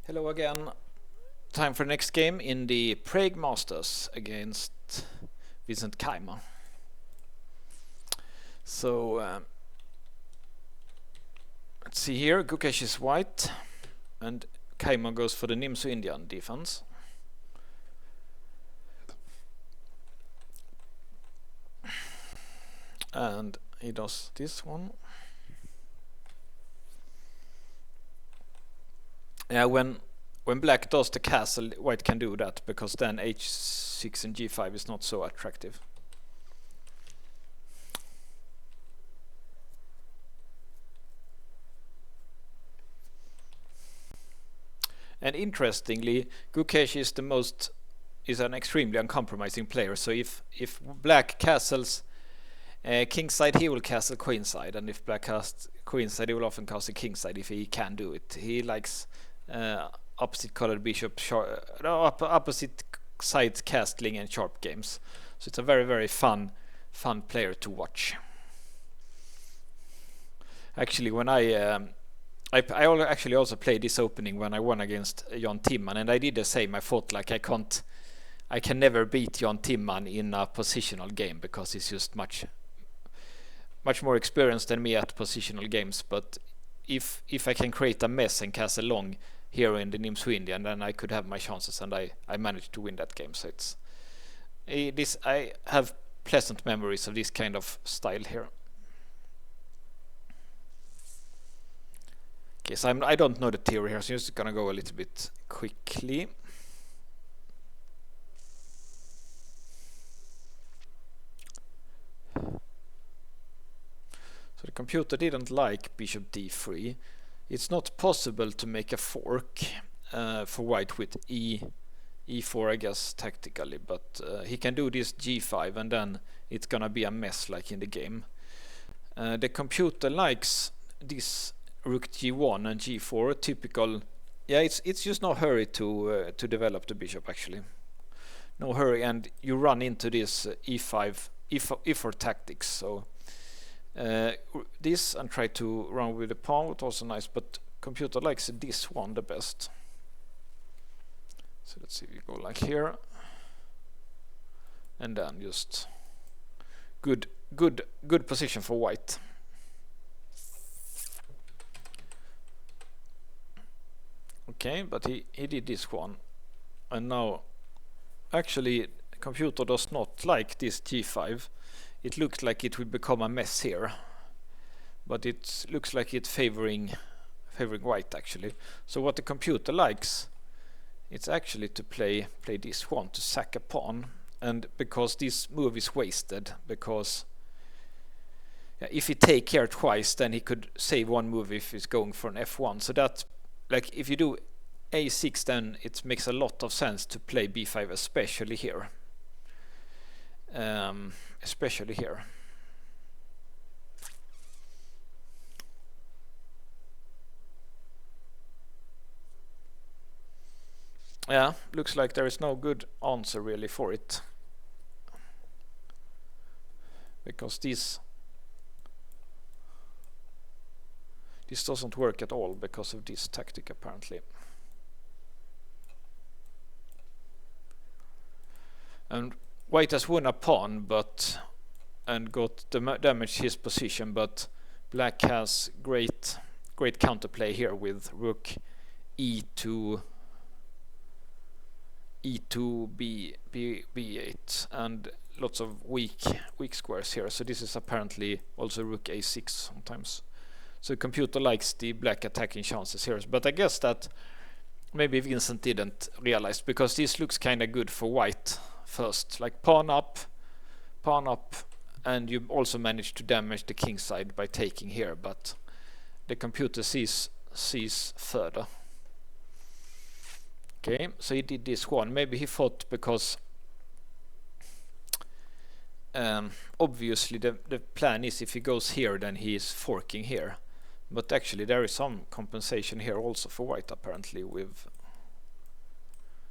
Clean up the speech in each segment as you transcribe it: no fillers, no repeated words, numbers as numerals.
Hello again. Time for the next game in the Prague Masters against Vincent Keymer. So let's see here. Gukesh is white and Keymer goes for the Nimsu Indian defense. And he does this one. Yeah, when black does the castle, white can do that, because then h6 and g5 is not so attractive. And interestingly, Gukesh is an extremely uncompromising player. So if black castles kingside, he will castle queenside, and if black casts queenside, he will often castle kingside if he can do it. He likes opposite colored bishop, opposite sides castling and sharp games. So it's a very, very fun player to watch. Actually, when I actually also played this opening when I won against Jan Timman, and I did the same. I thought like I can never beat Jan Timman in a positional game because he's just much more experienced than me at positional games. But if I can create a mess and castle long here in the Nimsu Indian, then I could have my chances, and I managed to win that game. So it's I have pleasant memories of this kind of style here. Okay, so I don't know the theory here, so I'm just gonna go a little bit quickly. So the computer didn't like bishop d3. It's not possible to make a fork for white with e4, I guess, tactically, but he can do this g5, and then it's gonna be a mess like in the game. The computer likes this rook g1 and g4, typical. Yeah, it's just no hurry to develop the bishop, actually. No hurry, and you run into this e4 tactics. So this, and try to run with the pawn, was also nice, but computer likes this one the best. So let's see if we go like here, and then just good position for white. Okay, but he did this one, and now actually computer does not like this g5. It looks like it will become a mess here, but it looks like it's favoring white, actually. So what the computer likes, it's actually to play this one to sack a pawn, and because this move is wasted, because if he take here twice, then he could save one move if he's going for an f1. So that, like, if you do a6, then it makes a lot of sense to play b5, especially here. Especially here. Yeah, looks like there is no good answer really for it, because this doesn't work at all because of this tactic, apparently. And white has won a pawn, and got damaged his position, but black has great counterplay here with rook e2 b8, and lots of weak squares here. So this is apparently also rook a6 sometimes. So the computer likes the black attacking chances here, but I guess that maybe Vincent didn't realize, because this looks kind of good for white first, like pawn up, and you also manage to damage the king side by taking here, but the computer sees further. Okay, so he did this one. Maybe he thought, because obviously the plan is if he goes here, then he is forking here, but actually there is some compensation here also for white, apparently, with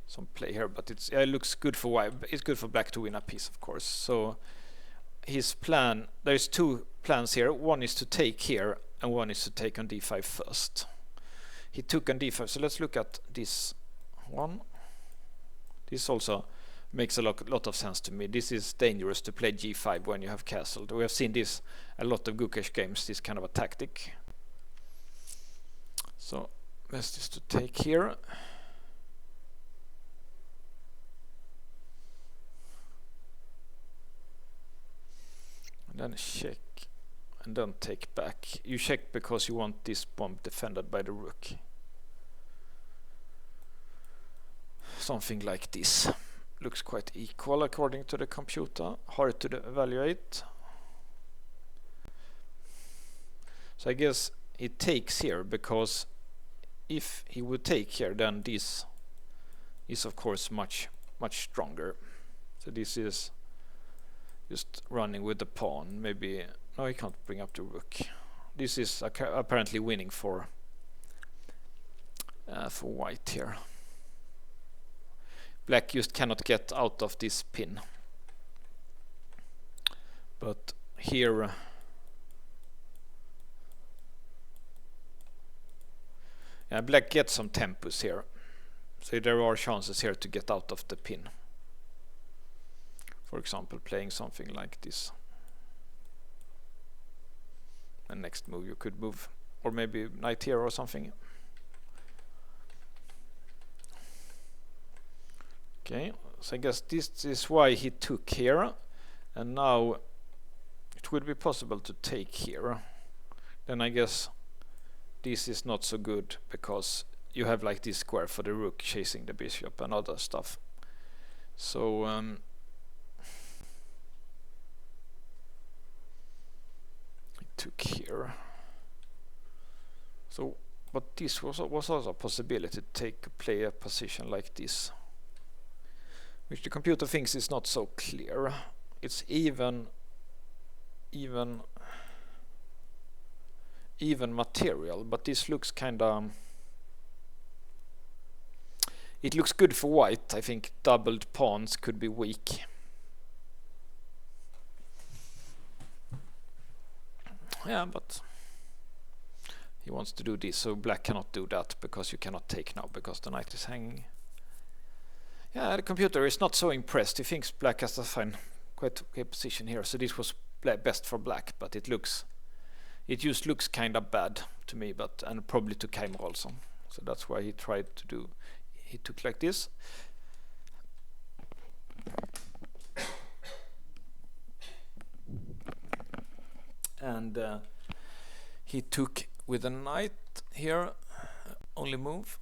some play here, but it looks good for white. It's good for black to win a piece, of course. So his plan, there's two plans here. One is to take here, and one is to take on d5 first. he took on d5. So let's look at this one. This also makes a lot of sense to me. This is dangerous to play g5 when you have castled. We have seen this a lot of Gukesh games, this kind of a tactic. So best is to take here. And then check and then take back. You check because you want this bomb defended by the rook. Something like this. Looks quite equal according to the computer. Hard to evaluate. So I guess he takes here, because if he would take here, then this is of course much stronger. So this is just running with the pawn. Maybe no, he can't bring up the rook. This is apparently winning for white here. Black just cannot get out of this pin. But here black gets some tempus here. So there are chances here to get out of the pin. For example, playing something like this. And next move you could move, or maybe knight here or something. Okay, so I guess this is why he took here, and now it would be possible to take here. Then I guess this is not so good, because you have like this square for the rook chasing the bishop and other stuff. So he took here. So, but this was also a possibility to play a position like this, which the computer thinks is not so clear. It's even material, but this looks kinda... It looks good for white. I think doubled pawns could be weak. Yeah, but he wants to do this, so black cannot do that, because you cannot take now, because the knight is hanging. Yeah, the computer is not so impressed. He thinks black has a quite okay position here, so this was best for black, but it just looks kind of bad to me, and probably to Keymer also. So that's why he tried to do. He took like this. And he took with a knight here, only move.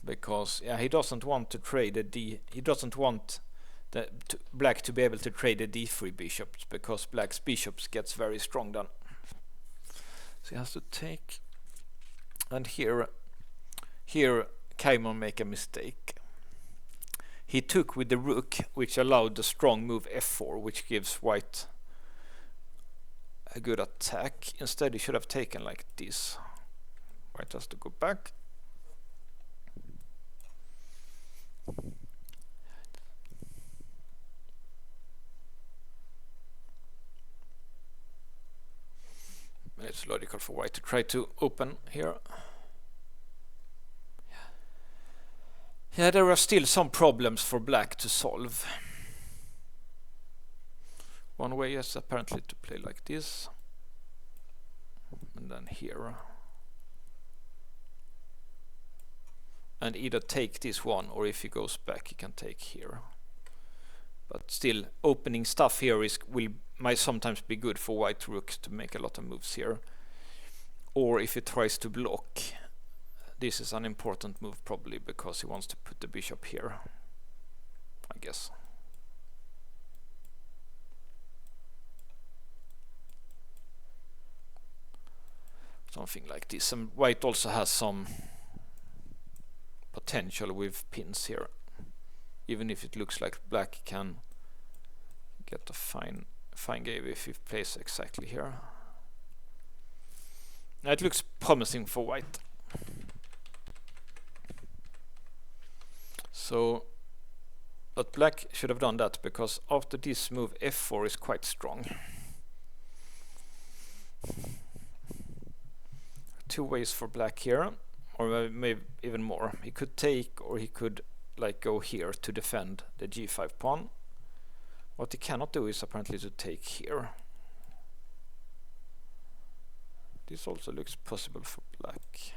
Because he doesn't want to trade he doesn't want black to be able to trade the d3 bishops, because black's bishops gets very strong then. So he has to take, and here Keymer make a mistake. He took with the rook, which allowed the strong move f4, which gives white a good attack. Instead he should have taken like this. White has to go back. It's logical for white to try to open here. Yeah, there are still some problems for black to solve. One way is apparently to play like this, and then here, and either take this one, or if he goes back he can take here. But still, opening stuff here might sometimes be good for white rook to make a lot of moves here. Or if he tries to block, this is an important move probably, because he wants to put the bishop here, I guess. Something like this. And white also has some potential with pins here, even if it looks like black can get a fine game if he plays exactly here. Now it looks promising for white. So, but black should have done that, because after this move f4 is quite strong. two ways for black here, or maybe even more. He could take, or he could like go here to defend the g5 pawn. What he cannot do is apparently to take here. This also looks possible for black.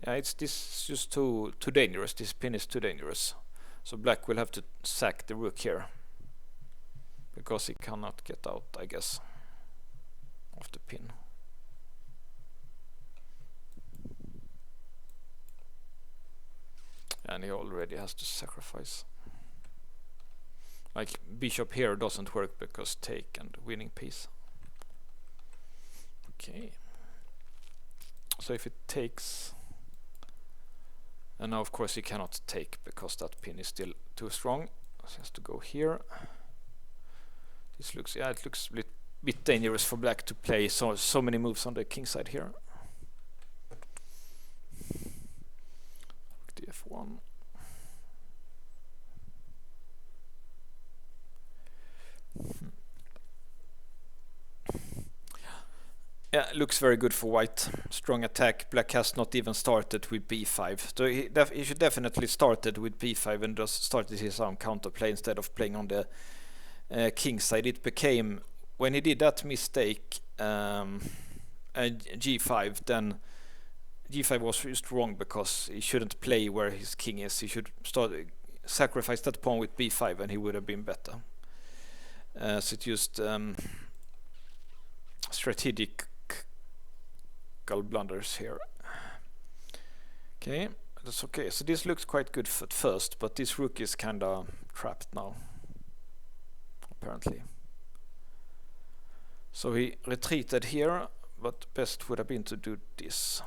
Yeah, this is just too dangerous. This pin is too dangerous. So black will have to sack the rook here, because he cannot get out, I guess, of the pin. And he already has to sacrifice. Like bishop here doesn't work because take and winning piece. Okay. So if it takes, and now of course he cannot take because that pin is still too strong. So he has to go here. This looks, yeah, it looks a bit dangerous for black to play so many moves on the king side here. df1. Yeah, looks very good for white. Strong attack. Black has not even started with b5. So he should definitely started with b5 and just started his own counterplay instead of playing on the king side. It became, when he did that mistake, g5, then g5 was just wrong because he shouldn't play where his king is. He should sacrifice that pawn with b5 and he would have been better. So it just strategic blunders here. Okay, that's okay. So this looks quite good at first, but this rook is kinda trapped now, apparently. So he retreated here, but best would have been to do this.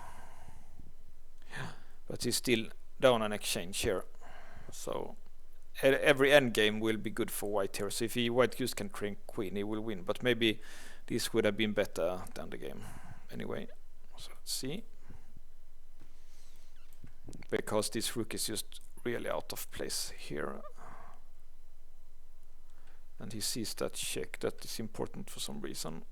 But he's still down an exchange here. So every endgame will be good for white here. So if white just can crank queen, he will win. But maybe this would have been better than the game anyway. So let's see. Because this rook is just really out of place here. And he sees that check. That is important for some reason.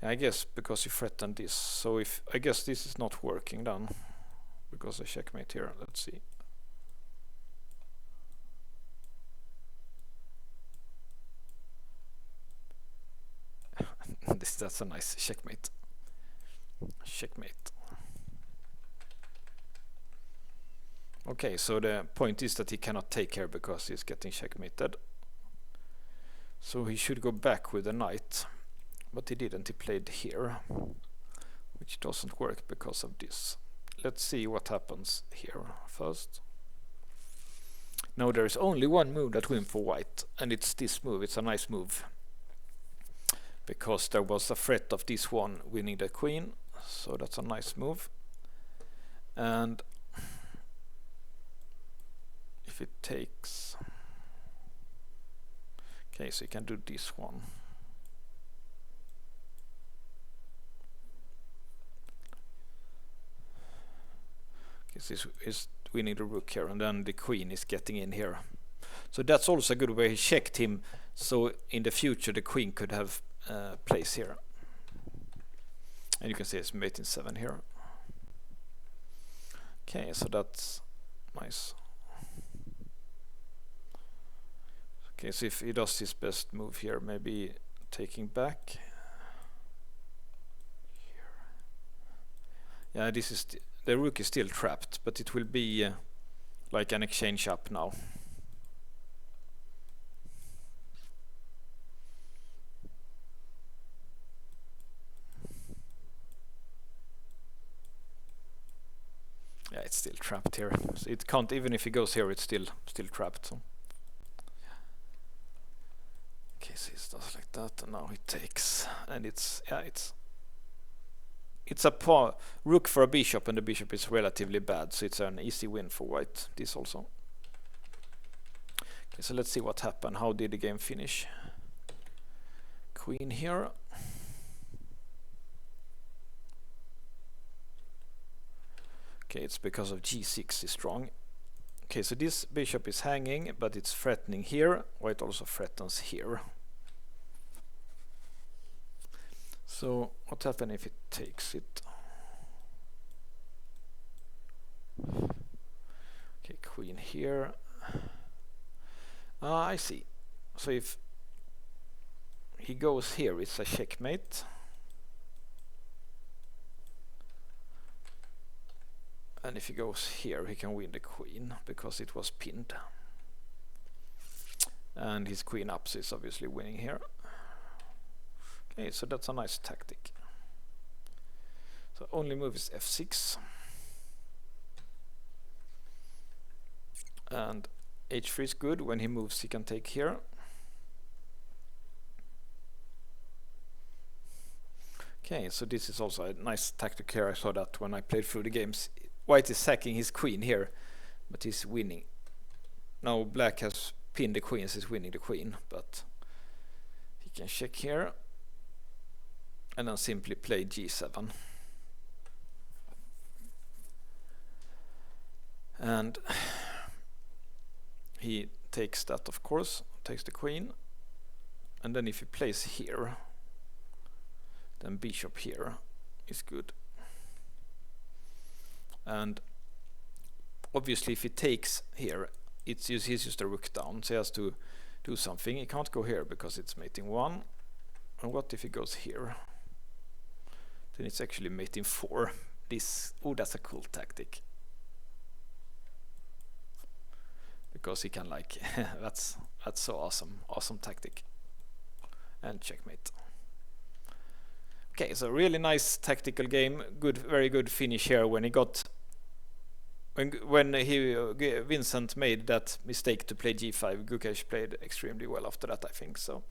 Yeah, I guess because he threatened this. So if I guess this is not working then, because I checkmate here. Let's see. That's a nice checkmate. Checkmate. Okay, so the point is that he cannot take here because he's getting checkmated. So he should go back with the knight, but he didn't. He played here, which doesn't work because of this. Let's see what happens here first. Now there is only one move that wins for white, and it's this move. It's a nice move, because there was a threat of this one winning the queen, so that's a nice move. And if it takes, okay, so you can do this one. Okay, so this is winning the rook here, and then the queen is getting in here. So that's also a good way. He checked him, so in the future the queen could have place here. And you can see it's mate in 7 here. Okay, so that's nice. Okay, so if he does his best move here, maybe taking back. Yeah, this is the rook is still trapped, but it will be like an exchange up now. Yeah, it's still trapped here. So it can't, even if he goes here, it's still trapped. So. Okay, so he does like that, and now he takes, and it's a pawn rook for a bishop, and the bishop is relatively bad, so it's an easy win for white. This also. Okay, so let's see what happened. How did the game finish? Queen here. Okay, it's because of g6 is strong. Okay, so this bishop is hanging, but it's threatening here. White also threatens here. So what happens if it takes it? Okay, queen here. I see. So if he goes here, it's a checkmate. And if he goes here, he can win the queen because it was pinned. And his queen up is obviously winning here. Okay, so that's a nice tactic. So only move is f6. And h3 is good. When he moves, he can take here. Okay, so this is also a nice tactic here. I saw that when I played through the games. White is sacking his queen here, but he's winning. Now black has pinned the queen, so he's winning the queen, but he can check here and then simply play g7. And he takes that, of course, takes the queen, and then if he plays here, then bishop here is good. And obviously if he takes here, he's just a rook down, so he has to do something. He can't go here because it's mating 1. And what if he goes here? Then it's actually mating 4. That's a cool tactic. Because he can like, that's so awesome tactic. And checkmate. Okay, so really nice tactical game. Very good finish here when he got. When Vincent made that mistake to play g5, Gukesh played extremely well after that, I think. So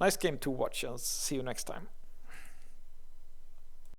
nice game to watch, and see you next time.